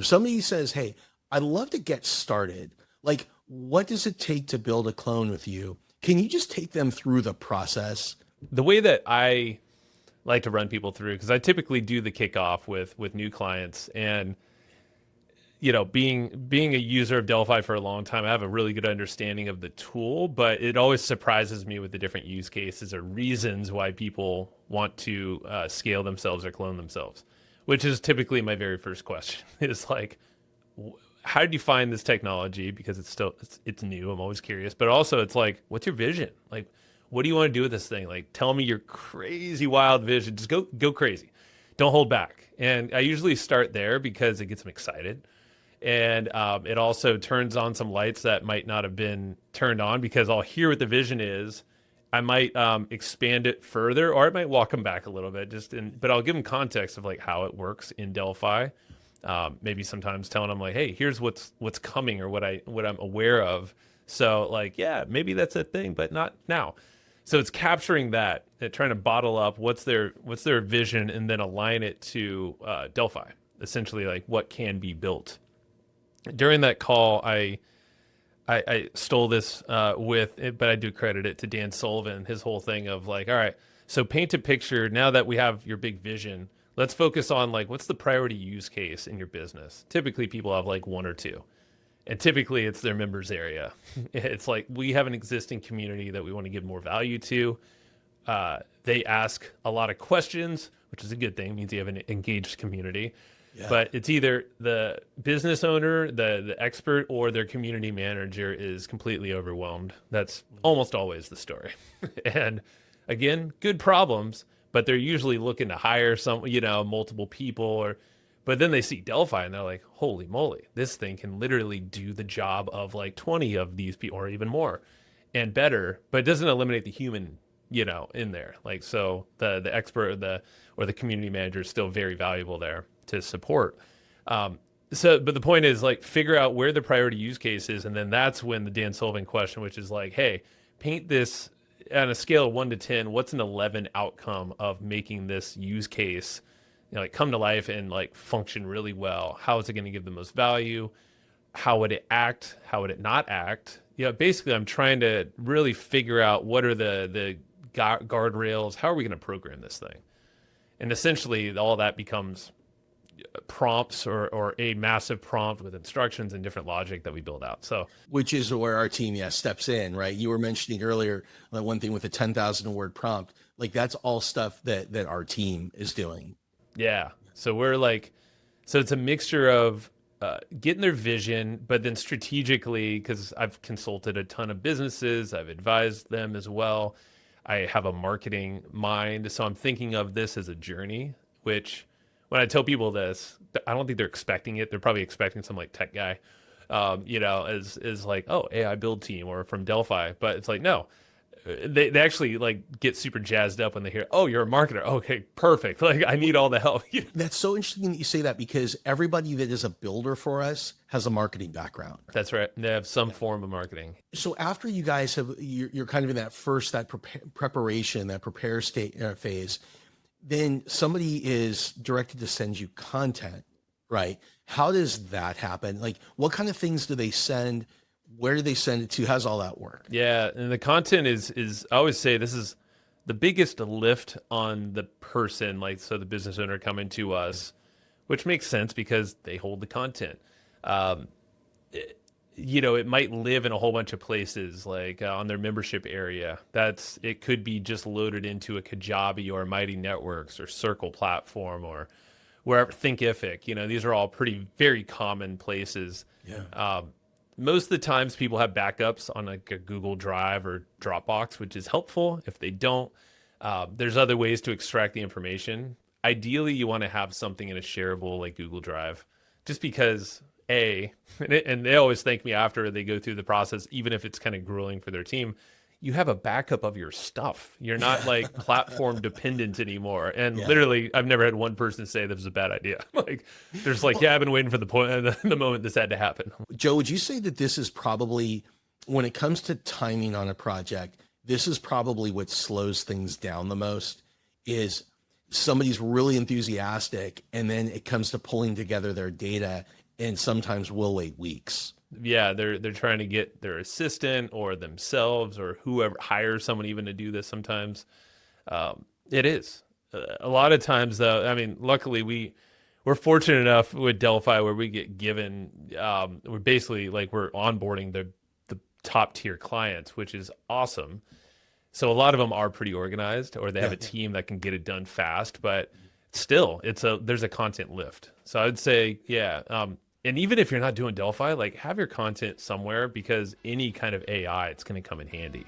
If somebody says, hey, I'd love to get started, like, what does it take to build a clone with you? Can you just take them through the process? The way that I like to run people through, because I typically do the kickoff with new clients, and being a user of Delphi for a long time, I have a really good understanding of the tool, but it always surprises me with the different use cases or reasons why people want to scale themselves or clone themselves, which is typically my very first question is like, how did you find this technology? Because it's new. I'm always curious, but also it's like, what's your vision? Like, what do you want to do with this thing? Like, tell me your crazy wild vision. Just go crazy. Don't hold back. And I usually start there because it gets them excited, and it also turns on some lights that might not have been turned on, because I'll hear what the vision is. I might expand it further, or I might walk them back a little bit, but I'll give them context of like how it works in Delphi. Maybe sometimes telling them like, hey, here's what's coming, or what I'm aware of. So like, yeah, maybe that's a thing, but not now. So it's capturing that, trying to bottle up what's their vision, and then align it to Delphi. Essentially, like what can be built. During that call, I stole this but I do credit it to Dan Sullivan. His whole thing of like, all right, so paint a picture. Now that we have your big vision, let's focus on like what's the priority use case in your business. Typically, people have like one or two, and typically it's their members area. It's like we have an existing community that we want to give more value to. They ask a lot of questions, which is a good thing. It means you have an engaged community. Yeah. But it's either the business owner, the expert, or their community manager is completely overwhelmed. That's almost always the story. And again, good problems, but they're usually looking to hire multiple people, but then they see Delphi and they're like, holy moly, this thing can literally do the job of like 20 of these people or even more and better, but it doesn't eliminate the human, in there. Like, so the expert or the community manager is still very valuable there to support. But the point is like figure out where the priority use case is, and then that's when the Dan Sullivan question, which is like, hey, paint this on a scale of 1 to 10. What's an 11 outcome of making this use case, like come to life and like function really well? How is it going to give the most value? How would it act? How would it not act? Basically, I'm trying to really figure out what are the guardrails. How are we going to program this thing? And essentially, all that becomes prompts or a massive prompt with instructions and different logic that we build out. So, Which is where our team, steps in, right? You were mentioning earlier, like one thing with a 10,000 word prompt, like that's all stuff that our team is doing. yeah. So it's a mixture of getting their vision, but then strategically, because I've consulted a ton of businesses, I've advised them as well. I have a marketing mind. So I'm thinking of this as a journey, which when I tell people this, I don't think they're expecting it. They're probably expecting some like tech guy, is like, oh, AI build team or from Delphi. But it's like, no, they actually like get super jazzed up when they hear, oh, you're a marketer. Okay, perfect. Like I need all the help. That's so interesting that you say that, because everybody that is a builder for us has a marketing background. That's right. They have some form of marketing. So after you guys you're kind of in that preparation, that prepare state phase, then somebody is directed to send you content, right? How does that happen? Like, what kind of things do they send? Where do they send it to? How's all that work? Yeah, and the content is I always say this is the biggest lift on the person, like so the business owner coming to us, which makes sense because they hold the content. Um, it might live in a whole bunch of places, like on their membership area. It could be just loaded into a Kajabi or Mighty Networks or Circle platform or wherever, Thinkific. These are all very common places. Yeah. Most of the times people have backups on like a Google Drive or Dropbox, which is helpful. If they don't, there's other ways to extract the information. Ideally, you want to have something in a shareable like Google Drive, just because and they always thank me after they go through the process, even if it's kind of grueling for their team. You have a backup of your stuff. You're not like platform dependent anymore. And Yeah. literally, I've never had one person say this was a bad idea. Like, there's like, yeah, I've been waiting for the point, the moment this had to happen. Joe, would you say that this is probably, when it comes to timing on a project, this is probably what slows things down the most, is somebody's really enthusiastic and then it comes to pulling together their data and sometimes will wait weeks. Yeah, they're trying to get their assistant or themselves or whoever hires someone even to do this sometimes. It is. A lot of times though, I mean, luckily we're fortunate enough with Delphi where we get given we're basically like we're onboarding the top tier clients, which is awesome. So a lot of them are pretty organized or they have a team that can get it done fast, but still there's a content lift. So I'd say, yeah. And even if you're not doing Delphi, like have your content somewhere because any kind of AI, it's going to come in handy.